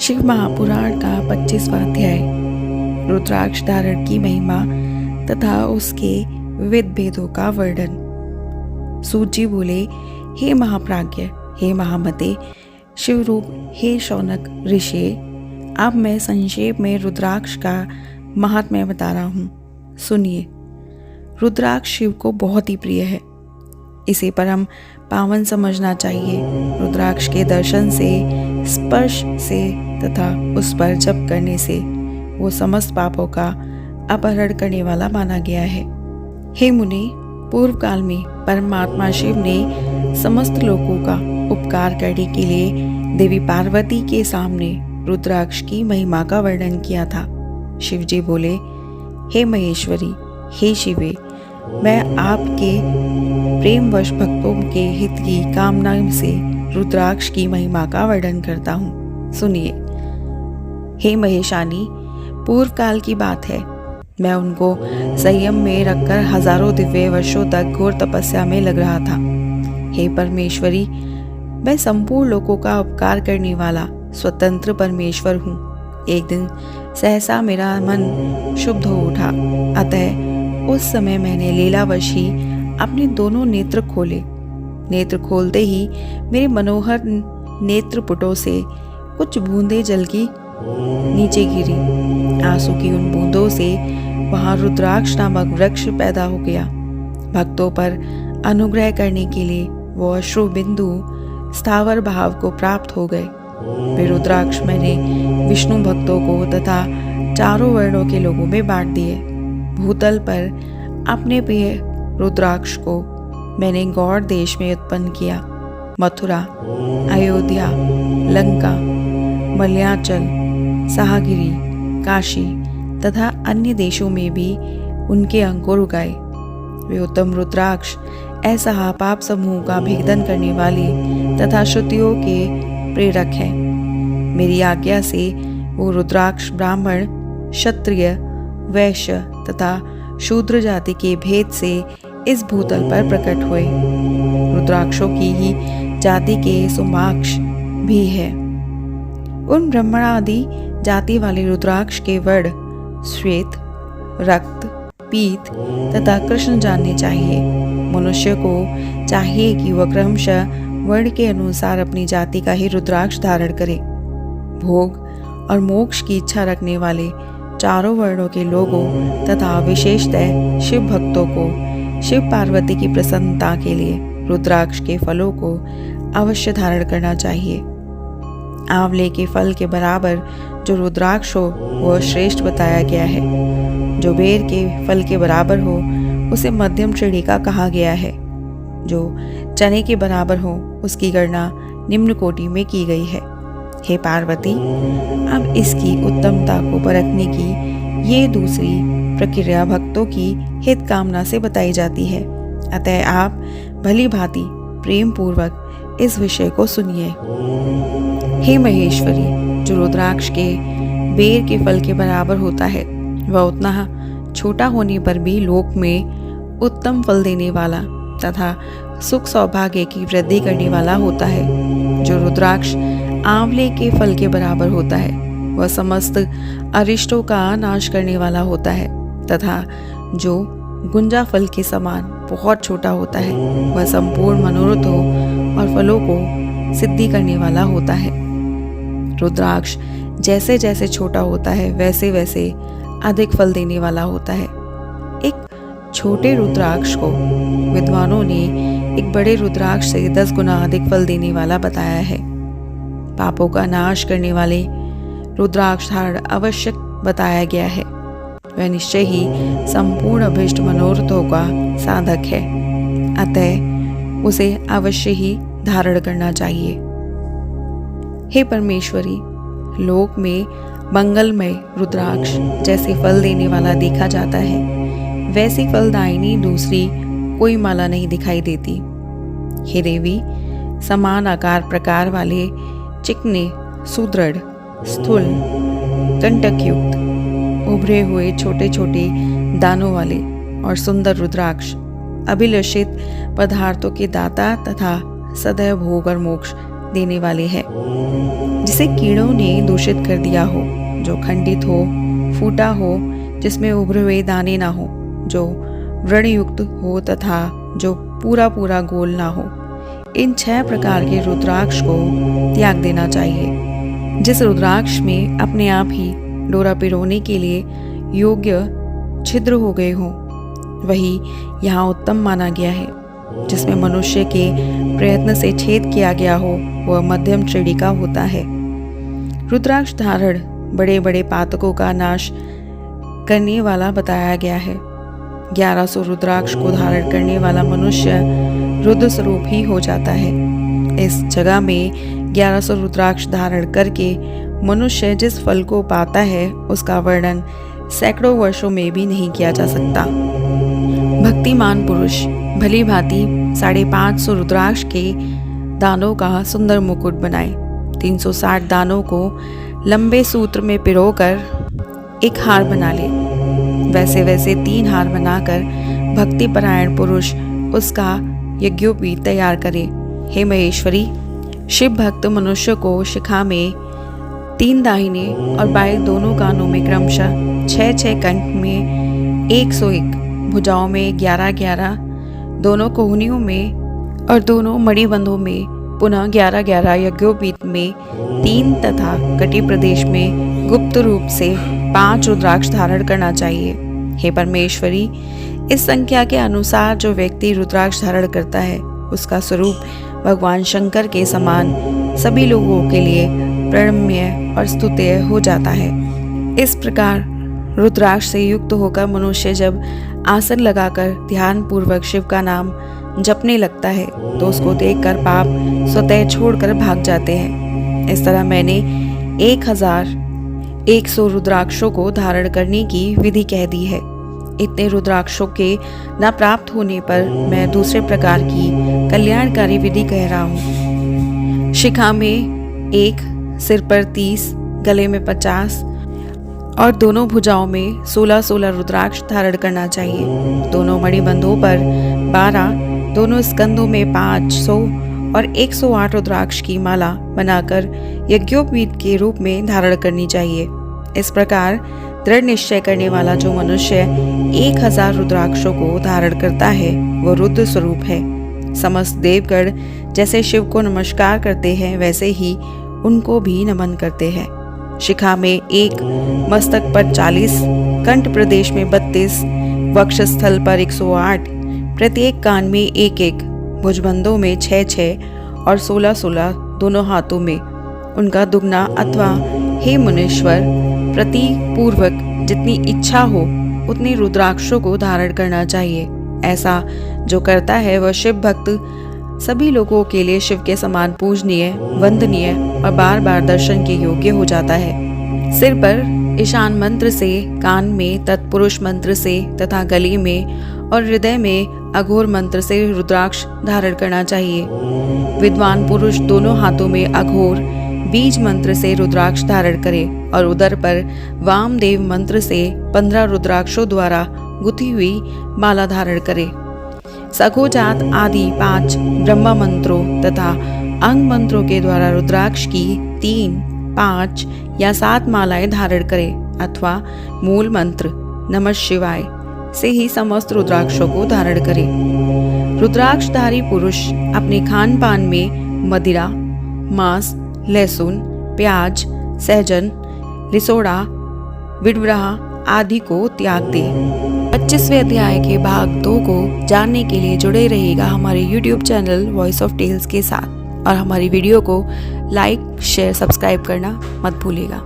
शिव महापुराण का 25वां अध्याय रुद्राक्ष धारण की महिमा तथा उसके विविध भेदों का वर्णन। सूत जी बोले, हे महाप्राज्ञ, हे महामते, शिवरूप, हे शौनक ऋषि, अब मैं संक्षेप में रुद्राक्ष का महात्म्य बता रहा हूँ। सुनिए। रुद्राक्ष शिव को बहुत ही प्रिय है। इसे परम पावन समझना चाहिए। रुद्राक्ष के दर्शन से, स्पर्श से तथा उस पर जप करने से वो समस्त पापों का अपहरण करने वाला माना गया है। हे मुनि, पूर्व काल में परमात्मा शिव ने समस्त लोगों का उपकार करने के लिए देवी पार्वती के सामने रुद्राक्ष की महिमा का वर्णन किया था। शिव जी बोले, हे महेश्वरी, हे शिवे, मैं आपके प्रेमवश भक्तों के हित की कामना से रुद्राक्ष की महिमा का वर्णन करता हूँ। सुनिए। हे महेशानी, पूर्व काल की बात है। मैं उनको संयम में रखकर हजारों दिव्य वर्षों तक घोर तपस्या में लग रहा था। हे परमेश्वरी, मैं संपूर्ण लोगों का उपकार करने वाला स्वतंत्र परमेश्वर हूँ। एक दिन सहसा मेरा मन शुद्ध हो उठा। अतः उस समय मैंने लीलावश ही अपने दोनों नेत्र खोले। नेत्र खोलते ही मेरे मनोहर नेत्रपुटों से कुछ बूंदें जल की नीचे गिरी। आंसू की उन बूंदों से वहां रुद्राक्ष नामक वृक्ष पैदा हो गया। भक्तों पर अनुग्रह करने के लिए वो अश्रु बिंदु स्थावर भाव को प्राप्त हो गए। वे रुद्राक्ष मैंने विष्णु भक्तों को तथा चारों वर्णों के लोगों में बांट दिए। भूतल पर अपने प्रिय रुद्राक्ष को मैंने गौड़ देश में उत्पन्न किया। मथुरा, अयोध्या, लंका, मलयाचल, साहगिरी, काशी तथा अन्य देशों में भी उनके अंकुर उगाए। वे उत्तम रुद्राक्ष ऐसा पाप समूह का भेदन करने वाले तथा श्रुतियों के प्रेरक हैं। मेरी आज्ञा से वो रुद्राक्ष ब्राह्मण, क्षत्रिय, वैश्य तथा शूद्र जाति के भेद से इस भूतल पर प्रकट हुए। रुद्राक्षों की ही जाति के सोमाक्ष भी है। उन ब्राह्मण आदि जाति वाले रुद्राक्ष के वर्ण श्वेत, रक्त, पीत तथा कृष्ण जानने चाहिए। मनुष्य को चाहिए कि वह क्रमशः वर्ण के अनुसार अपनी जाति का ही रुद्राक्ष धारण करे। भोग और मोक्ष की इच्छा रखने वाले चारों वर्णों के लोगों तथा विशेषतः शिव भक्तों को शिव पार्वती की प्रसन्नता के लिए रुद्राक्ष के फलों को अवश्य धारण करना चाहिए। आंवले के फल के बराबर जो रुद्राक्ष हो वह श्रेष्ठ बताया गया है। जो बेर के फल के बराबर हो उसे मध्यम श्रेणी का कहा गया है। जो चने के बराबर हो उसकी गणना निम्न कोटि में की गई है। हे पार्वती, अब इसकी उत्तमता को परखने की ये दूसरी प्रक्रिया भक्तों की हित कामना से बताई जाती है। अतः आप भली भांति प्रेम पूर्वक इस विषय को सुनिए। हे महेश्वरी, जो रुद्राक्ष के बेर के फल के बराबर होता है वह उतना छोटा होने पर भी लोक में उत्तम फल देने वाला तथा सुख सौभाग्य की वृद्धि करने वाला होता है। जो रुद्राक्ष आंवले के फल के बराबर होता है वह समस्त अरिष्टों का नाश करने वाला होता है तथा जो गुंजा फल के समान बहुत छोटा होता है वह संपूर्ण मनोरथों और फलों को सिद्धि करने वाला होता है। रुद्राक्ष जैसे जैसे छोटा होता है वैसे वैसे अधिक फल देने वाला होता है। एक छोटे रुद्राक्ष को विद्वानों ने एक बड़े रुद्राक्ष से 10 गुना अधिक फल देने वाला बताया है। पापों का नाश करने वाले रुद्राक्ष धारण आवश्यक बताया गया है। वह निश्चय ही संपूर्ण अभीष्ट मनोरथों का साधक है। अतः उसे अवश्य ही धारण करना चाहिए। हे परमेश्वरी, लोक में मंगलमय रुद्राक्ष जैसे फल देने वाला देखा जाता है वैसी फलदायिनी दूसरी कोई माला नहीं दिखाई देती। हे देवी, समान आकार प्रकार वाले चिकने, सुदृढ़, स्थूल, कंटकयुक्त, उभरे हुए छोटे छोटे दानों वाले और सुंदर रुद्राक्ष अभिलषित पदार्थों के दाता तथा सदैव भोग और मोक्ष देने वाले हैं, जिसे कीड़ों ने दूषित कर दिया हो, जो खंडित हो, फूटा हो, जिसमें उभरे हुए दाने ना हो, जो व्रणयुक्त हो तथा जो पूरा पूरा गोल ना हो। इन 6 प्रकार के रुद्राक्ष को त्याग देना चाहिए। जिस रुद्राक्ष में अपने आप ही डोरा पिरोने के लिए योग्य छिद्र हो गए हों, वही यहाँ उत्तम माना गया है। जिसमें मनुष्य के प्रयत्न से छेद किया गया हो, वह मध्यम श्रेणी का होता है। रुद्राक्ष धारण बड़े बड़े पातकों का नाश करने वाला बताया गया है। 1100 रुद्राक्ष को धारण करने वाला मनुष्य रुद्र स्वरूप ही हो जाता है। इस जगह में 1100 रुद्राक्ष धारण करके मनुष्य जिस फल को पाता है, उसका वर्णन सैकड़ों वर्षों में भी नहीं किया जा सकता। भक्तिमान पुरुष भली भांति 550 रुद्राक्ष के दानों का सुंदर मुकुट बनाए। 360 दानों को लंबे सूत्र में पिरोकर एक हार बना ले। वैसे वैसे 3 हार बनाकर भक्तिपरायण पुरुष उसका यज्ञोपवीत तैयार करे। हे महेश्वरी, शिव भक्त मनुष्य को शिखा में 3 दाहिने और बाएं दोनों कानों में क्रमशः 6-6 कंठ में 101, भुजाओं में 11-11, दोनों कोहनियों में और दोनों मणिबंधों में पुनः 11-11 यज्ञोपवीत में 3 तथा कटी प्रदेश में गुप्त रूप से 5 रुद्राक्ष धारण करना चाहिए। हे परमेश्वरी, इस संख्या के अनुसार जो व्यक्ति रुद्राक्ष धारण करता है, उसका स्वरूप भगवान शंकर के समान सभी लोगों के लिए प्रणम्य और स्तुत्य हो जाता है। इस प्रकार रुद्राक्ष से युक्त होकर मनुष्य जब आसन लगाकर ध्यान पूर्वक शिव का नाम जपने लगता है, तो उसको देखकर पाप स्वतः छोड़कर भाग जाते हैं। इस तरह मैंने 1100 रुद्राक्षों को धारण करने की विधि कह दी है। इतने रुद्राक्षों के न प्राप्त होने पर मैं दूसरे प्रकार की कल्याणकारी विधि कह रहा हूँ। शिखा में 1, सिर पर 30, गले में 50 और दोनों भुजाओं में 16-16 रुद्राक्ष धारण करना चाहिए। दोनों मणिबंधों पर 12, दोनों स्कंदों में 500 और 108 रुद्राक्ष की माला बनाकर यज्ञोपवीत के रूप में धारण करनी चाहिए। इस प्रकार दृढ़ निश्चय करने वाला जो मनुष्य 1000 रुद्राक्षों को धारण करता है, वो रुद्र स्वरूप है। समस्त देवगण जैसे शिव को नमस्कार करते हैं, वैसे ही उनको भी नमन करते हैं। शिखा में 1, मस्तक पर 40, कंठ प्रदेश में 32, वक्षस्थल पर 108, प्रत्येक कान में 1-1, भुजबंधों में 6-6 और 16-16 दोनों हाथों में। उनका दुगना अथवा हे मुनीश्वर, प्रति पूर्वक जितनी इच्छा हो उतनी रुद्राक्षों को धारण करना चाहिए। ऐसा जो करता है वह शिव भक्त सभी लोगों के लिए शिव के समान पूजनीय, वंदनीय और बार बार दर्शन के योग्य हो जाता है। सिर पर ईशान मंत्र से, कान में तत्पुरुष मंत्र से तथा गले में और हृदय में अघोर मंत्र से रुद्राक्ष धारण करना चाहिए। विद्वान पुरुष दोनों हाथों में अघोर बीज मंत्र से रुद्राक्ष धारण करे और उदर पर वामदेव मंत्र से 15 रुद्राक्षों द्वारा गुथी हुई माला धारण करे। सखोजात आदि 5 ब्रह्मा मंत्रों तथा अंग मंत्रों के द्वारा रुद्राक्ष की 3, 5 या 7 मालाएं धारण करे अथवा मूल मंत्र नमः शिवाय से ही समस्त रुद्राक्षों को धारण करे। रुद्राक्षधारी पुरुष अपने खान पान में मदिरा, मांस, लहसुन, प्याज, सहजन, रिसोड़ा, विडवरा आदि को त्याग दे। 25वें अध्याय के भाग 2 को जानने के लिए जुड़े रहिएगा हमारे YouTube channel voice of tales के साथ और हमारी वीडियो को लाइक, शेयर, सब्सक्राइब करना मत भूलिएगा।